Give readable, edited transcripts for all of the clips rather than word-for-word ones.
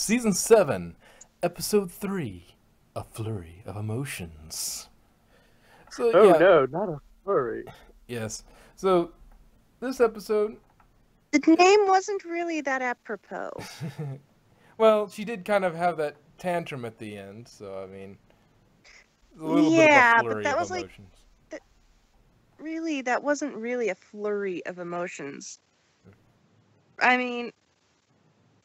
Season 7, Episode 3, A Flurry of Emotions. So, Oh yeah, no, not a furry. yes. So, this episode, The name wasn't really that apropos. well, she did kind of have that tantrum at the end, so, I mean, a little bit of a Yeah, but flurry that of was like, emotions. that wasn't really a flurry of emotions. I mean,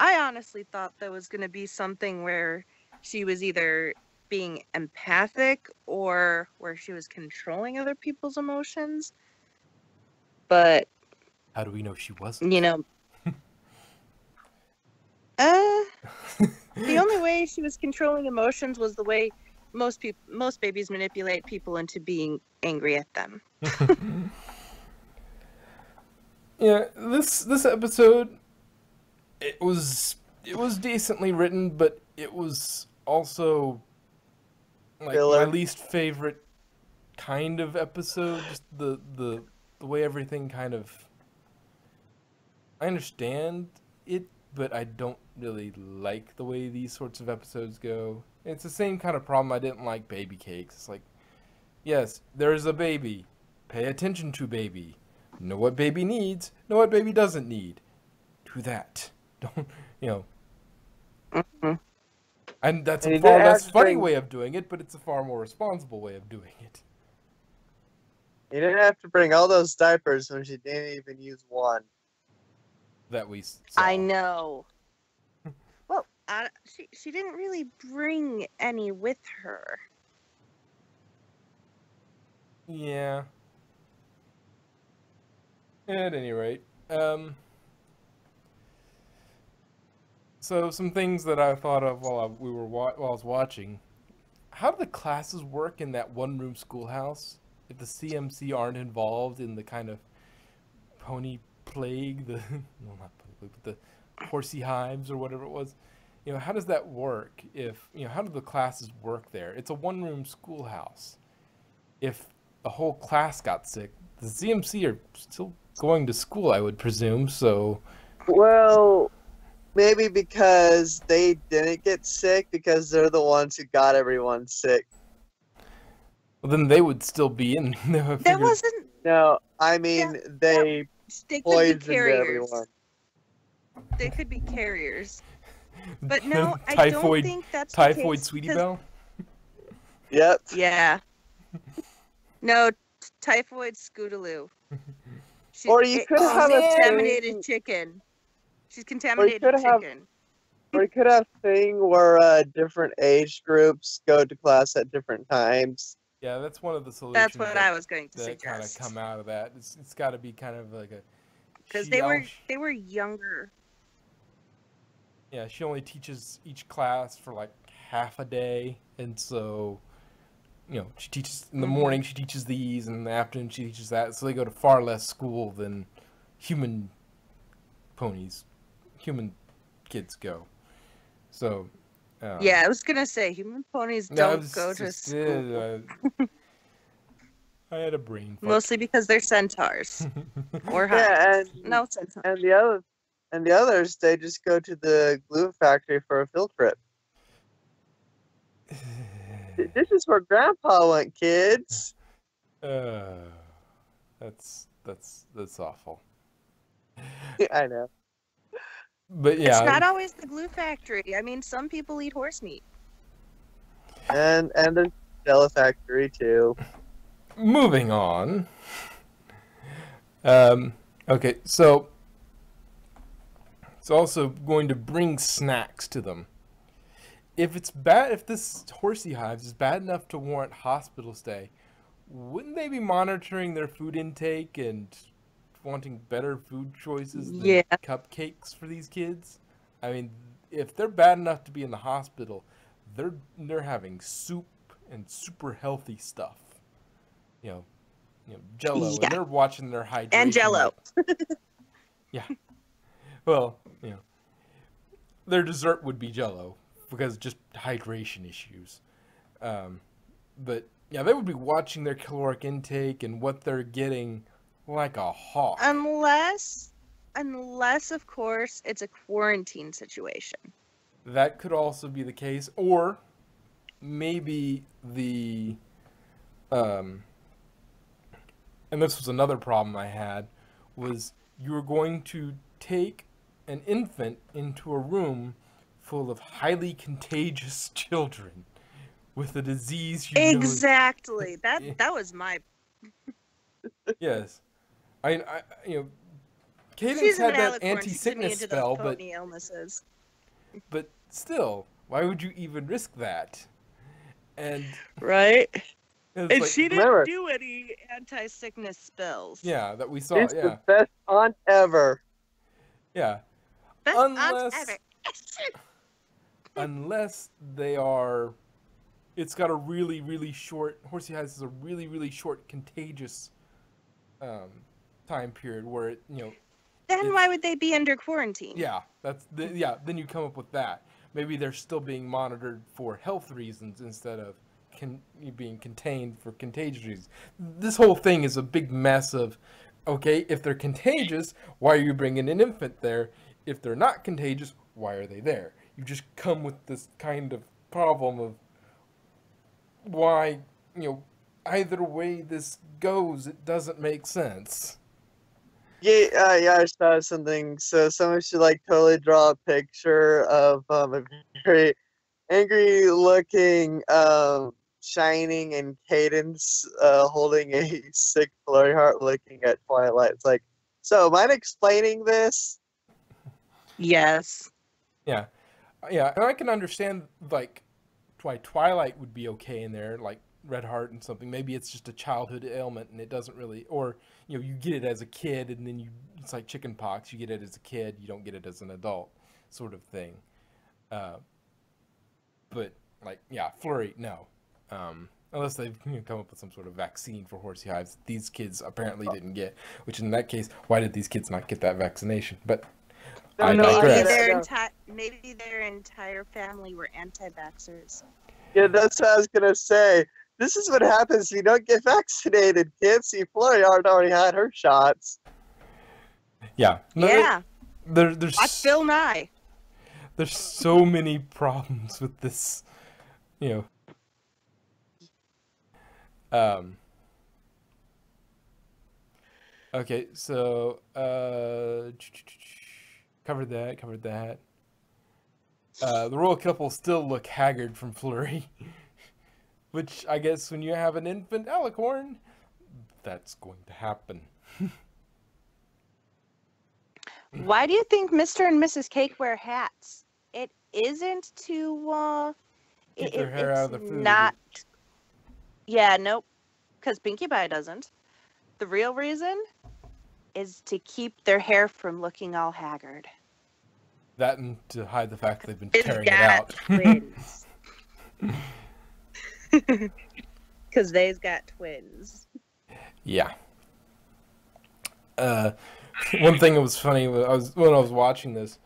I honestly thought that was going to be something where she was either being empathic or where she was controlling other people's emotions. But, How do we know she wasn't? The only way she was controlling emotions was the way most babies manipulate people into being angry at them. Yeah, this episode, it was decently written, but it was also like Filler. my least favorite kind of episode. Just the way everything kind of. I understand it, but I don't really like the way these sorts of episodes go. It's the same kind of problem I didn't like Baby Cakes. It's like, yes, there's a baby. Pay attention to baby. Know what baby needs. Know what baby doesn't need. Do that. Don't, you know. Mhm. And that's And a you far didn't have less to funny bring- way of doing it, but it's a far more responsible way of doing it. You didn't have to bring all those diapers when she didn't even use one. That we saw. I know. Well, she didn't really bring any with her. Yeah. At any rate, so some things that I thought of while I was watching. How do the classes work in that one-room schoolhouse if the CMC aren't involved in the kind of pony plague, the no, not pony plague, but the horsey hives or whatever it was? How does that work? How do the classes work there? It's a one-room schoolhouse. If the whole class got sick, the CMC are still going to school, I would presume, so... Well, maybe because they didn't get sick because they're the ones who got everyone sick. Well, then they would still be in... That wasn't. No, I mean, they They could be poisoned carriers. everyone. They could be carriers. But no, I don't Typhoid, think that's typhoid the case, Sweetie 'cause- Belle? Yep. Yeah. No, typhoid Scootaloo. Or you could have a contaminated thing- chicken. She's contaminated could have- chicken. Or you could have thing where different age groups go to class at different times. Yeah, that's one of the solutions. That's what I was going to that kind of suggest. come out of that. It's got to be kind of like a... Because she they al- were younger. Yeah, she only teaches each class for like half a day, and so... she teaches in the morning, she teaches these, and in the afternoon she teaches that, so they go to far less school than human kids go. So, Yeah, I was gonna say human ponies no, don't it's go to just, school. I had a brain fart. Mostly because they're centaurs or Yeah, hives. No centaurs. And the others, they just go to the glue factory for a field trip. This is where Grandpa went, kids. That's awful. I know. But yeah, It's not always the glue factory. I mean, some people eat horse meat. And the Stella factory too. moving on. Okay, so it's also going to bring snacks to them. If this horsey hives is bad enough to warrant hospital stay, wouldn't they be monitoring their food intake and wanting better food choices than Yeah. cupcakes for these kids? I mean, if they're bad enough to be in the hospital, they're having soup and super healthy stuff. Jello, Yeah. and they're watching their hydration. And Jell-O. Yeah. Well, their dessert would be Jello because just hydration issues. But yeah, they would be watching their caloric intake and what they're getting like a hawk. Unless of course, it's a quarantine situation. That could also be the case, or maybe um, and this was another problem I had, was you were going to take an infant into a room full of highly contagious children with a disease you know. Exactly. That was my. Yes, I you know, Cadence Season had that Alicorn sent me anti-sickness into those spell, pony illnesses. but still, why would you even risk that? And Right. it's And like, she didn't Remember, do any anti-sickness spells. yeah, that we saw, she's yeah, the best aunt ever. yeah, Best aunt ever. unless they are, it's got a really really short. Horsey has a really really short contagious um, time period where it Then it's, why would they be under quarantine? yeah, yeah. Then you come up with that. Maybe they're still being monitored for health reasons instead of being contained for contagious reasons. This whole thing is a big mess of, okay, if they're contagious, why are you bringing an infant there? If they're not contagious, why are they there? You just come with this kind of problem of why, either way this goes, it doesn't make sense. Yeah, I saw something. So someone should like totally draw a picture of a very angry looking Shining and Cadence holding a sick Flurry Heart looking at Twilight. It's like, so am I explaining this? Yes. Yeah. Yeah, and I can understand, like, why Twilight would be okay in there, like Red Heart and something. Maybe it's just a childhood ailment and it doesn't really, or, you get it as a kid and then it's like chicken pox. You get it as a kid, you don't get it as an adult, sort of thing. Uh, but, like, yeah, Flurry, no. Unless they've come up with some sort of vaccine for horsey hives these kids apparently didn't get, which in that case, why did these kids not get that vaccination? But No, I no, digress. Maybe their entire family were anti-vaxxers. Yeah, that's what I was gonna say. This is what happens if you don't get vaccinated, kids. See, Flurry Heart already had her shots. Yeah. No, Yeah. there's Watch Bill Nye. there's so many problems with this, you know. Okay, so covered that. The royal couple still look haggard from Flurry, which I guess when you have an infant alicorn, that's going to happen. Why do you think Mr. and Mrs. Cake wear hats? It isn't to Keep their hair it's out of the food. not. Yeah, nope. Because Pinkie Pie doesn't. The real reason is to keep their hair from looking all haggard. That and to hide the fact they've been It's tearing it got out. twins. Because they've got twins. Yeah. One thing that was funny when I was watching this,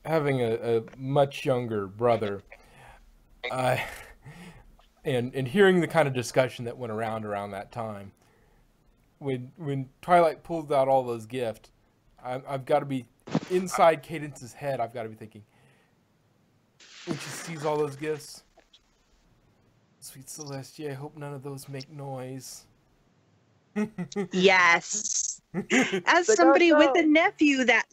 having a much younger brother, and hearing the kind of discussion that went around that time, when Twilight pulls out all those gifts, I've got to be inside Cadence's head. I've got to be thinking, when she sees all those gifts, sweet Celestia, I hope none of those make noise. Yes. As Like, somebody oh, with no. a nephew that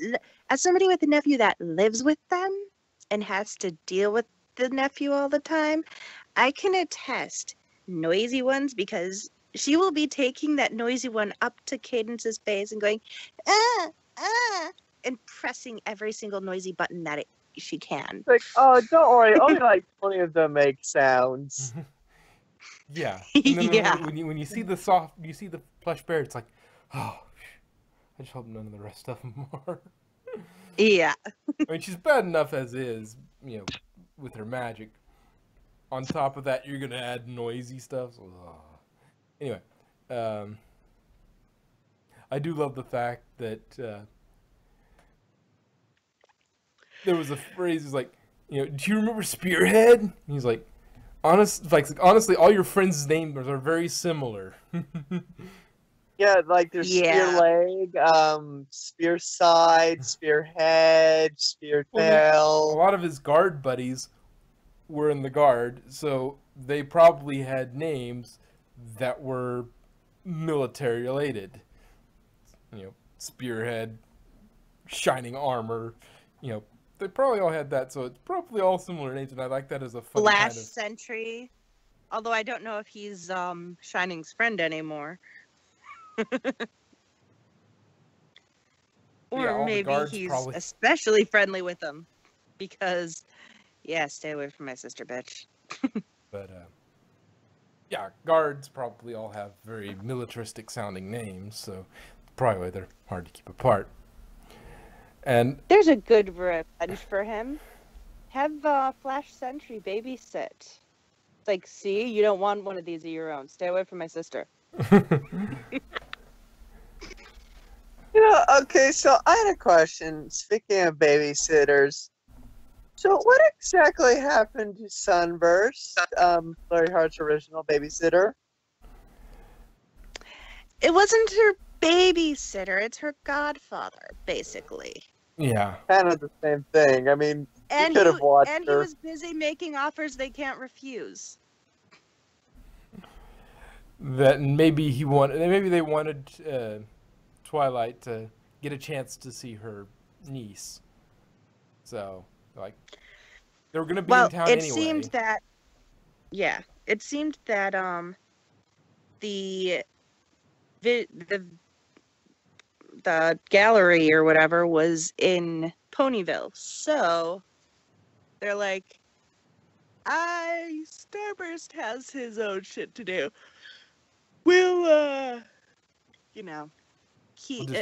lives with them and has to deal with the nephew all the time, I can attest noisy ones, because she will be taking that noisy one up to Cadence's face and going, and pressing every single noisy button that she can. Like, oh, don't worry. Only like 20 of them make sounds. Yeah. And then Yeah. when you see the plush bear, it's like, oh, I just hope none of the rest of them are. Yeah. I mean, she's bad enough as is, with her magic. On top of that, you're gonna add noisy stuff. So, anyway, I do love the fact that there was a phrase like, do you remember Spearhead? And he's like, honestly, all your friends' names are very similar. Yeah, like there's spear Yeah. leg, spear side, spear head, spear Well, I mean, a tail. lot of his guard buddies were in the guard, so they probably had names that were military related. Spearhead, shining armor. They probably all had that, so it's probably all similar names, and I like that as a funny Flash kind of. Sentry. Although I don't know if he's Shining's friend anymore. Yeah, Or all the maybe guards he's probably. especially friendly with them. Because, yeah, stay away from my sister, bitch. But yeah, guards probably all have very militaristic sounding names, so probably they're hard to keep apart. And There's a good revenge for him. Have Flash Sentry babysit. It's like, see, you don't want one of these of your own. Stay away from my sister. Okay, so I had a question. Speaking of babysitters, so what exactly happened to Sunburst, Flurry Heart's original babysitter? It wasn't her babysitter. It's her godfather, basically. yeah, Kind of the same thing. I mean, And could have watched he her. was busy making offers they can't refuse. that maybe maybe they wanted Twilight to get a chance to see her niece. So, like, they were gonna be in town it anyway. seemed that, yeah, it seemed that the the gallery or whatever was in Ponyville, so they're like, Starburst has his own shit to do. We'll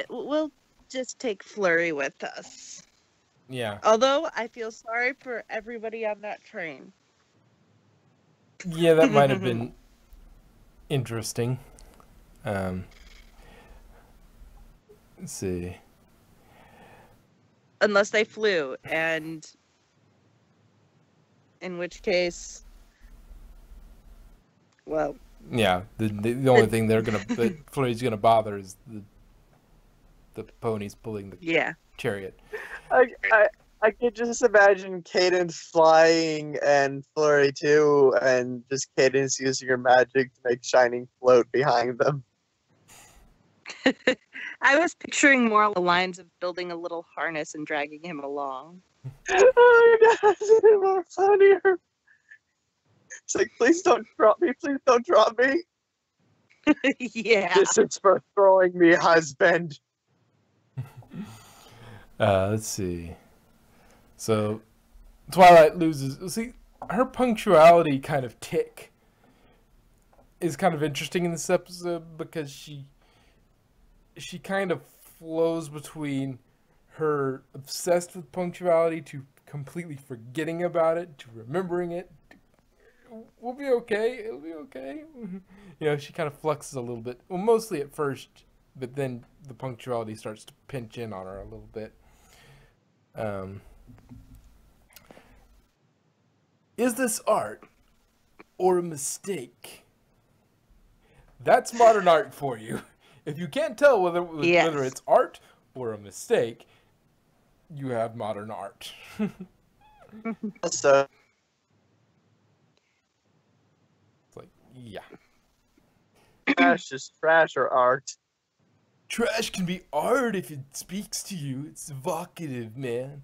we'll just take Flurry with us. Yeah. Although I feel sorry for everybody on that train. Yeah, that might have been interesting. Let's see. Unless they flew, and in which case, well, Yeah, the only thing that Flurry's gonna bother is the ponies pulling the chariot. I could just imagine Cadence flying and Flurry too, and just Cadence using her magic to make Shining float behind them. I was picturing more along the lines of building a little harness and dragging him along. Oh my god, it's even more funnier. It's like, please don't drop me, please don't drop me. Yeah. This is for throwing me, husband. Let's see. So, Twilight loses. See, her punctuality kind of tick is kind of interesting in this episode because she kind of flows between her obsessed with punctuality to completely forgetting about it to remembering it. We'll be okay. It'll be okay. She kind of fluxes a little bit. Well, mostly at first, but then the punctuality starts to pinch in on her a little bit. Is this art or a mistake? That's modern art for you. If you can't tell whether it's art or a mistake, you have modern art. So, It's like, yeah. trash is trash or art. Trash can be art if it speaks to you. It's evocative, man.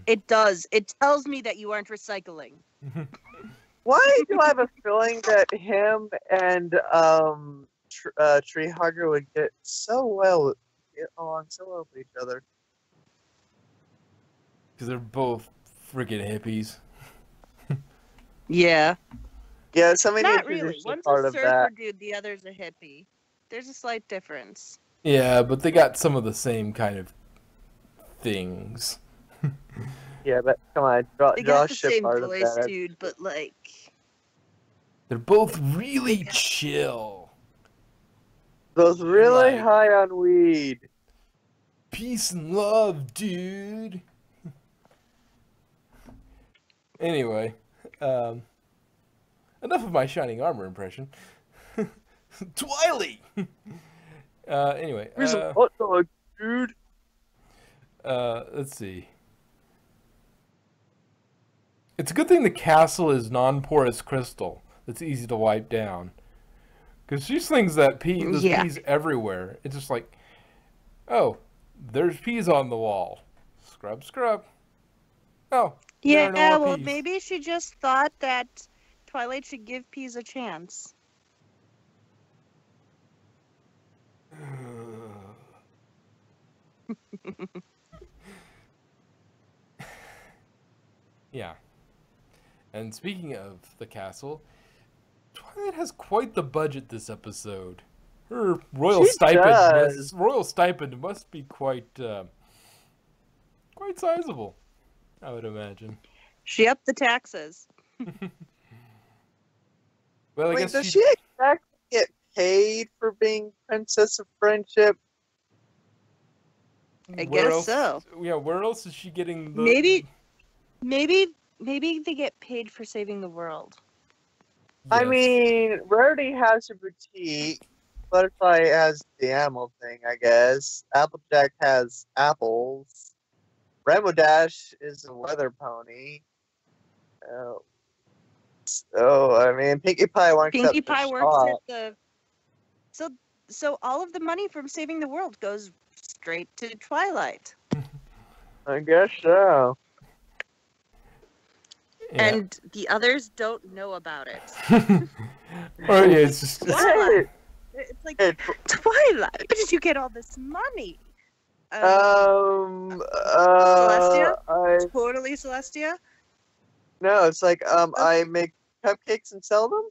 It does. It tells me that you aren't recycling. Why do I have a feeling that him and Tree Hugger would get along so well with each other? Because they're both freaking hippies. Yeah. Yeah, somebody Not introduced really. a One's part a of surfer that. dude, the other's a hippie. There's a slight difference. Yeah, but they got some of the same kind of things. Yeah, but come on, They draw got the shit same part of voice, that. dude, but like, They're both really chill. Those really Like- high on weed. Peace and love, dude. Anyway, enough of my shining armor impression. Twilight. Anyway, Here's a hot dog, dude. let's see. It's a good thing the castle is non-porous crystal. That's easy to wipe down. Because she slings those Yeah. peas everywhere. It's just like, oh, there's peas on the wall. Scrub, scrub. Oh, there Yeah, are no more well, peas. maybe she just thought that Twilight should give peas a chance. Yeah. And speaking of the castle, Twilight has quite the budget this episode. Her royal She does. stipend must be quite sizable, I would imagine. She upped the taxes. Well, I Wait, guess does she exactly get paid for being Princess of Friendship? I where guess else, so. Yeah, where else is she getting the? Maybe they get paid for saving the world. I Yes. mean, Rarity has a boutique. Butterfly has the animal thing, I guess. Applejack has apples. Rainbow Dash is a weather pony. Oh, I mean, Pinkie Pie works Pinkie at the Pie works shop. at the. So all of the money from saving the world goes straight to Twilight. I guess so. Yeah. And the others don't know about it. Or yeah, it's just Twilight. It's like, Hey, Twilight, where did you get all this money? Celestia? Totally Celestia? No, it's like, I make cupcakes and sell them?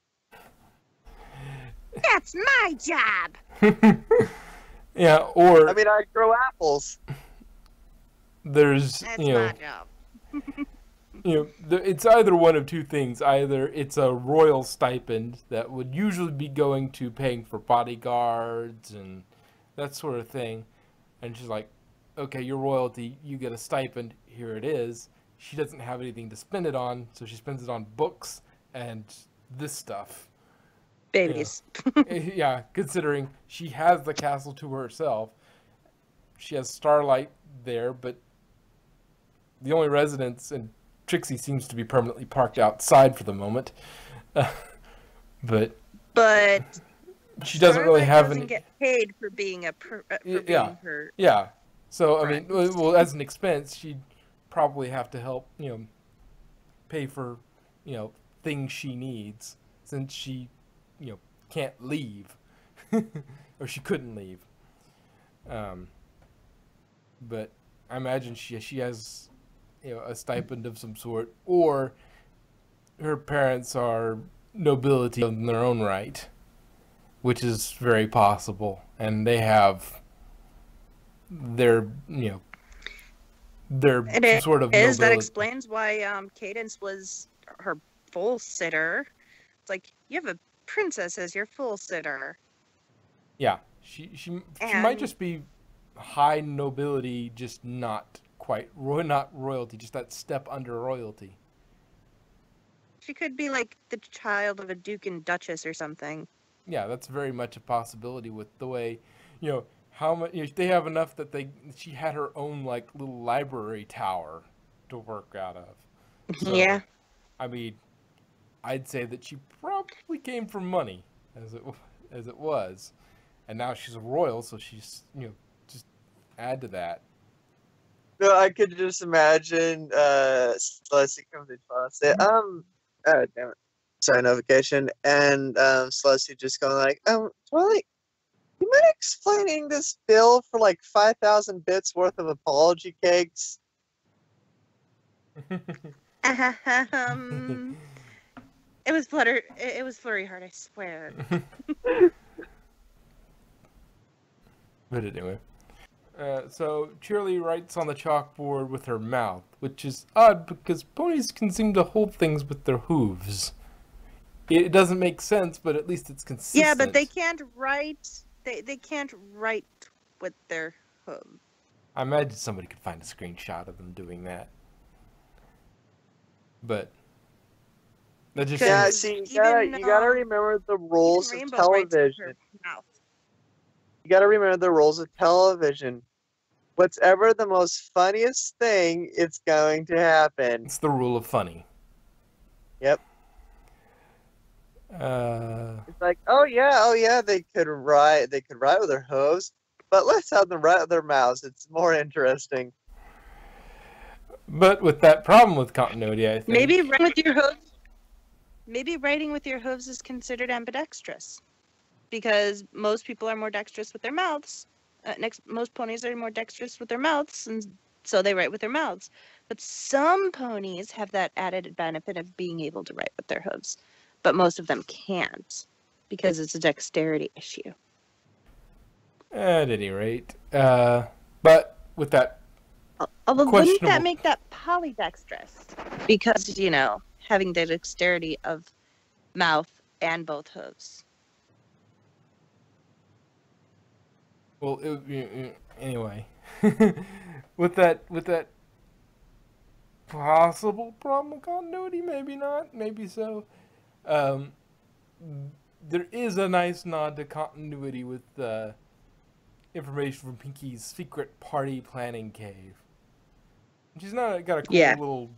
That's my job! yeah. Or I mean, I grow apples. there's That's you know my job. it's either one of two things. Either it's a royal stipend that would usually be going to paying for bodyguards and that sort of thing, and she's like, okay, you're royalty, you get a stipend, here it is. She doesn't have anything to spend it on, so she spends it on books and this stuff. Babies. Yeah, considering she has the castle to herself. She has Starlight there, but the only residence, and Trixie seems to be permanently parked outside for the moment. But she doesn't really Starlight have doesn't any. get paid for being being her. Yeah. So I mean, Friend. well, as an expense, she'd probably have to help, pay for, things she needs, since she, can't leave, or she couldn't leave. But I imagine she has, a stipend of some sort, or her parents are nobility in their own right, which is very possible, and they have their And some sort of that nobility. explains why Cadence was her full sitter. It's like, you have a princess as your full sitter. Yeah, she might And- just be high nobility, just not quite not royalty, just that step under royalty. She could be like the child of a duke and duchess or something. Yeah, that's very much a possibility with the way, how much they have enough that she had her own like little library tower to work out of. So, Yeah. I mean, I'd say that she probably came from money as it was, and now she's a royal, so she's just add to that. No, I could just imagine Celestia comes to Twilight say, oh damn it. Sorry, notification. And Celestia just going like, Twilight, you mind explaining this bill for like 5,000 bits worth of apology cakes? It was Flurry Heart, I swear. But anyway. So Cheerly writes on the chalkboard with her mouth, which is odd because ponies can seem to hold things with their hooves. It doesn't make sense, but at least it's consistent. Yeah, but they can't write. They can't write with their hooves. I imagine somebody could find a screenshot of them doing that. But That just Yeah, seems. see, Even you gotta remember the rules of Rainbow writes with television. her mouth. You gotta remember the rules of television. Whatever the most funniest thing, it's going to happen. It's the rule of funny. Yep. Uh, It's like, oh yeah, they could ride with their hooves, but let's have them ride with their mouths. It's more interesting. but with that problem with continuity, I think. Maybe writing with your hooves. Maybe writing with your hooves is considered ambidextrous, because most people are more dexterous with their mouths. Most ponies are more dexterous with their mouths, and so they write with their mouths. But some ponies have that added benefit of being able to write with their hooves, but most of them can't because it's a dexterity issue. At any rate, but with that Although wouldn't that questionable. make that polydextrous? Because, having the dexterity of mouth and both hooves. Well, anyway, with that possible problem with continuity, maybe not, maybe so. Um, there is a nice nod to continuity with information from Pinky's secret party planning cave. She's not got a cool Yeah. little,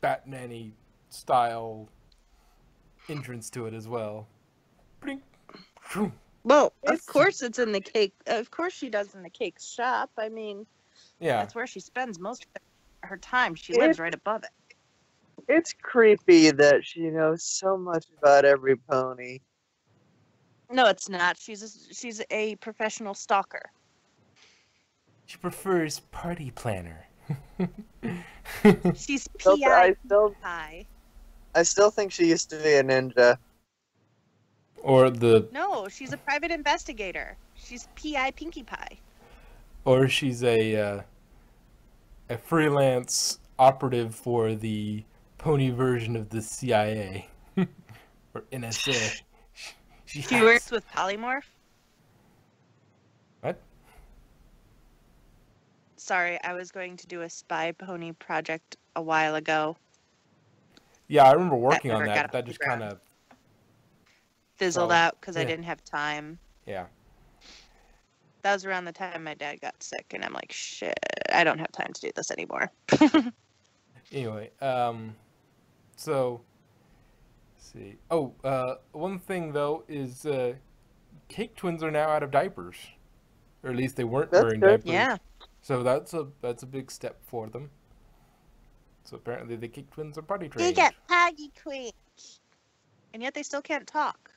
Batman-y style entrance to it as well. Well, of It's- course it's in the cake. Of course she does in the cake shop. I mean, Yeah. that's where she spends most of her time. She lives right above it. It's creepy that she knows so much about every pony. No, it's not. She's a professional stalker. She prefers party planner. She's Still- PI. I still think she used to be a ninja. Or No, she's a private investigator. She's PI Pinkie Pie. or she's a freelance operative for the pony version of the CIA or NSA. She She hacks- works with Polymorph. What? Sorry, I was going to do a spy pony project a while ago. Yeah, I remember working on never that, got but that off the just kind of Fizzled Oh, out because I yeah. didn't have time. yeah. That was around the time my dad got sick, and I'm like, shit, I don't have time to do this anymore. Anyway, so let's see. Oh, one thing though is Cake Twins are now out of diapers, or at least they weren't That's wearing good. diapers. Yeah. So that's a big step for them. So apparently the Cake Twins are potty trained. They get potty trained. And yet they still can't talk.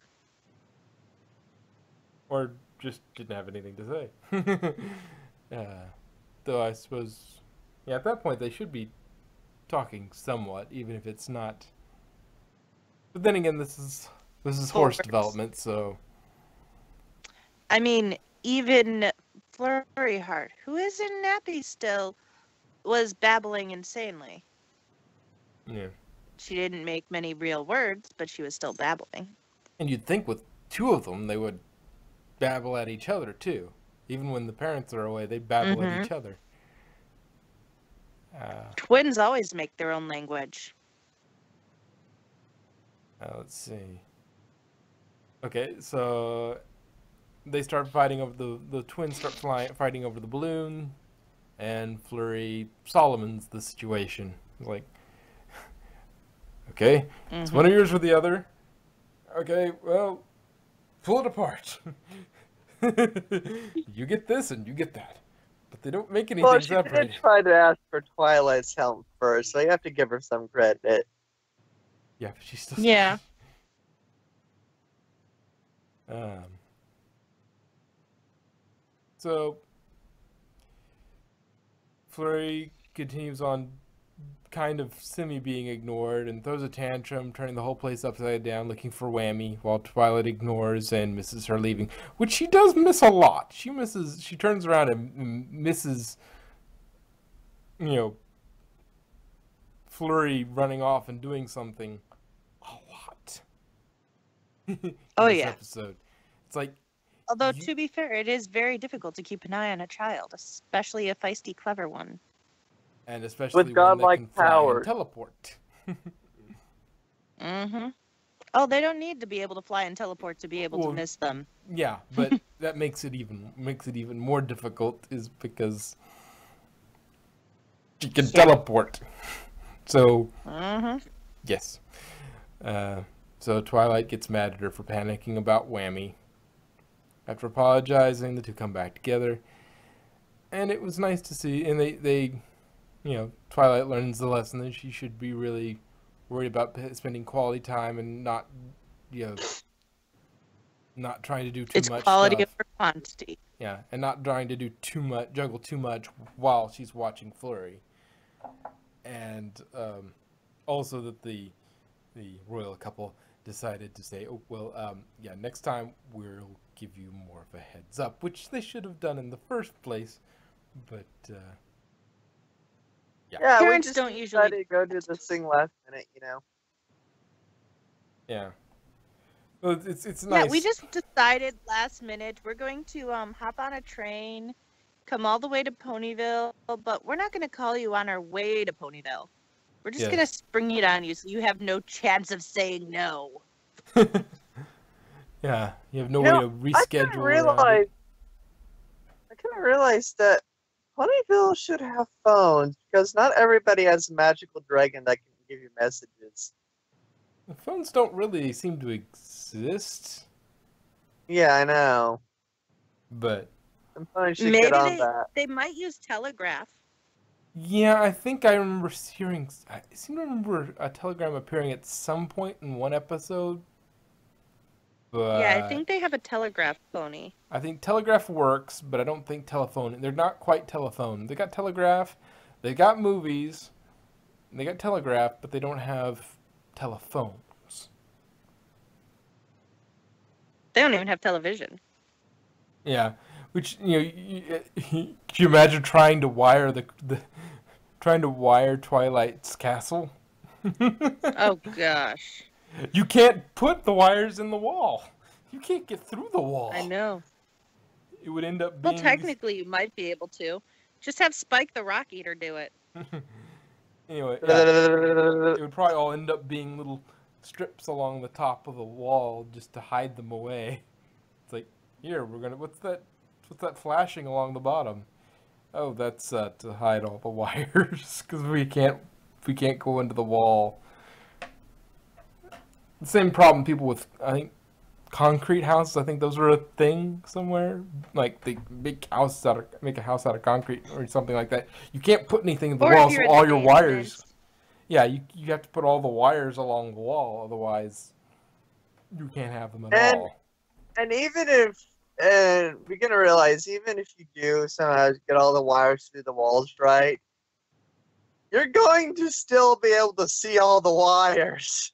Or just didn't have anything to say. Though I suppose, yeah, at that point they should be talking somewhat, even if it's not. But then again, this is horse Horse. development, so I mean, even Flurry Heart, who is in nappy still, was babbling insanely. yeah. She didn't make many real words, but she was still babbling. And you'd think with two of them they would babble at each other too. Even when the parents are away, they babble at each other. Twins always make their own language. Let's see. Okay, so they start fighting over the twins start fighting over the balloon, and Flurry Solomon's the situation. Like, okay, it's one of yours or the other. Okay, well, pull it apart. You get this and you get that, but they don't make anything Well, she separate. did try to ask for Twilight's help first, so you have to give her some credit. Yeah, but she's still. Yeah. So Flurry continues on kind of being ignored and throws a tantrum, turning the whole place upside down, looking for Whammy, while Twilight ignores and misses her leaving, which she does miss a lot. She turns around and misses, Flurry running off and doing something a lot. in Oh, this yeah. episode. It's like, Although, to be fair, it is very difficult to keep an eye on a child, especially a feisty, clever one. and especially With one that godlike can fly and powers. teleport. Mm-hmm. Oh, they don't need to be able to fly and teleport to be able to Well, miss them. yeah, but that makes it even more difficult is because she can Yeah. teleport. So, Mm-hmm. yes. So Twilight gets mad at her for panicking about Whammy. After apologizing, the two come back together. And it was nice to see, and they Twilight learns the lesson that she should be really worried about spending quality time and not, you know, not trying to do too It's much quality stuff. over quantity. Yeah, and not trying to do too much, juggle too much while she's watching Flurry. And also that the royal couple decided to say, oh, well, yeah, next time we'll give you more of a heads up, which they should have done in the first place. But, yeah. Yeah, we Parents just don't usually. decided to go do this thing last minute, Yeah. Well, it's Yeah, nice. we just decided last minute we're going to hop on a train, come all the way to Ponyville, but we're not going to call you on our way to Ponyville. We're just going to spring it on you so you have no chance of saying no. Yeah, you have no way to reschedule around it. I kind of realized that Ponyville should have phones because not everybody has a magical dragon that can give you messages. The phones don't really seem to exist, Yeah, I know. but And phones should Maybe get on that. they might use telegraph. yeah, I think I remember hearing. I seem to remember a telegram appearing at some point in one episode. But Yeah, I think they have a telegraph pony. I think telegraph works, but I don't think telephone. They're not quite telephone. They got telegraph, they got movies, they got telegraph, but they don't have telephones. They don't even have television. Yeah, which could you imagine trying to wire trying to wire Twilight's castle? Oh gosh. You can't put the wires in the wall. You can't get through the wall. I know. It would end up being. Well, technically, you might be able to. Just have Spike the Rock Eater do it. Anyway, yeah, it would probably all end up being little strips along the top of the wall just to hide them away. It's like, here, we're gonna. What's that flashing along the bottom? Oh, that's to hide all the wires because we can't go into the wall. The same problem people with, I think, concrete houses. I think those are a thing somewhere. Like they make a house out of concrete or something like that. You can't put anything in the wall, so all your wires. Yeah, you have to put all the wires along the wall, otherwise you can't have them at all. And even if, and we're gonna realize, even if you do somehow get all the wires through the walls right, you're going to still be able to see all the wires.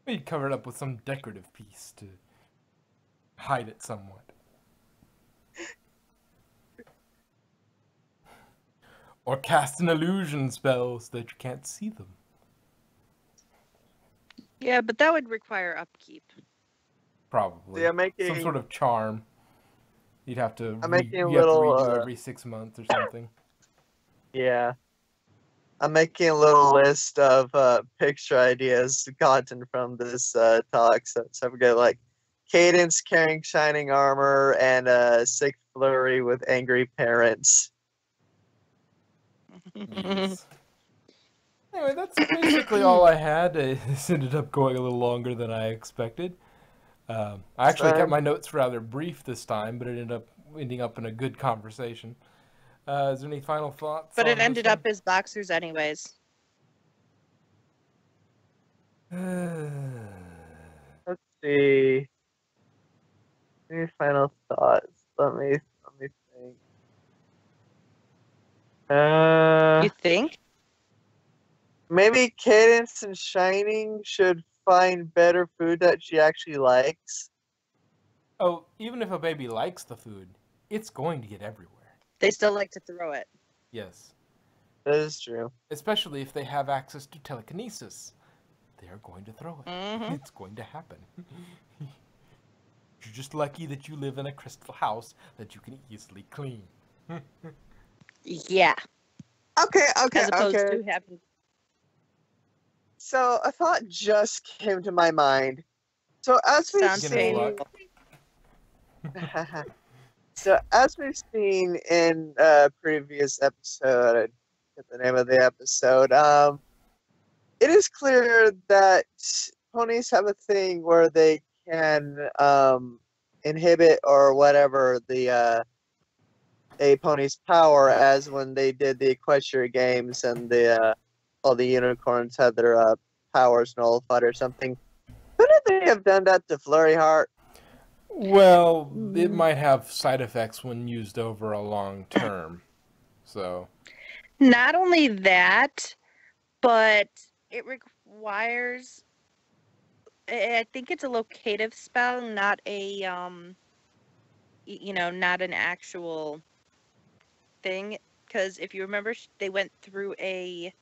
Maybe cover it up with some decorative piece to hide it somewhat. Or cast an illusion spell so that you can't see them. Yeah, but that would require upkeep. Probably. Yeah, making some sort of charm. You'd have to. I'm making a you have to little redo every 6 months or something. Yeah. I'm making a little list of picture ideas gotten from this talk. So we got like Cadence carrying shining armor and sick Flurry with angry parents. Yes. Anyway, that's basically all I had. This ended up going a little longer than I expected. I actually kept my notes rather brief this time, but it ending up in a good conversation. Is there any final thoughts? But it ended up as boxers anyways. Let's see. Any final thoughts? Let me think. You think? Maybe Cadence and Shining should find better food that she actually likes. Oh, even if a baby likes the food, it's going to get everywhere. They still like to throw it. Yes. That is true. Especially if they have access to telekinesis. They are going to throw it. Mm-hmm. It's going to happen. You're just lucky that you live in a crystal house that you can easily clean. Yeah. Okay. As opposed to having. So a thought just came to my mind. So as we've Sounds Beginner's seen, luck. so as we've seen in a previous episode, I forget the name of the episode. It is clear that ponies have a thing where they can inhibit or whatever the a pony's power, as when they did the Equestria games and the all the unicorns had their powers nullified or something. Couldn't they have done that to Flurry Heart? Well, it might have side effects when used over a long term. So, Not only that, but it requires. I think it's a locative spell, not a not an actual thing. Because if you remember, they went through a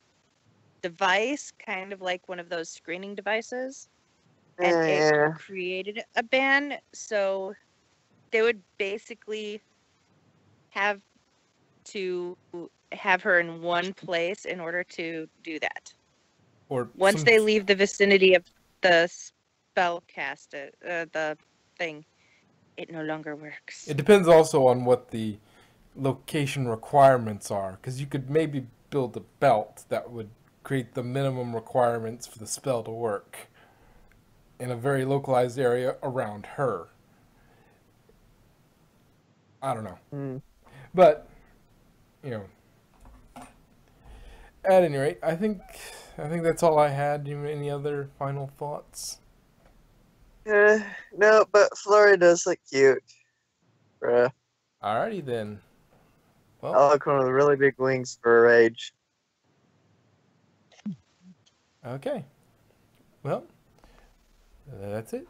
device, kind of like one of those screening devices, and it Yeah. created a ban. So they would basically have to have her in one place in order to do that. or Once some. they leave the vicinity of the spell cast, the thing, it no longer works. It depends also on what the location requirements are, because you could maybe build a belt that would create the minimum requirements for the spell to work in a very localized area around her. I don't know. Hmm. But, you know, at any rate, I think that's all I had. Do you have any other final thoughts? No, but Flurry does look cute. Bruh. Alrighty then. I Well, like one with really big wings for her age. okay. Well, that's it.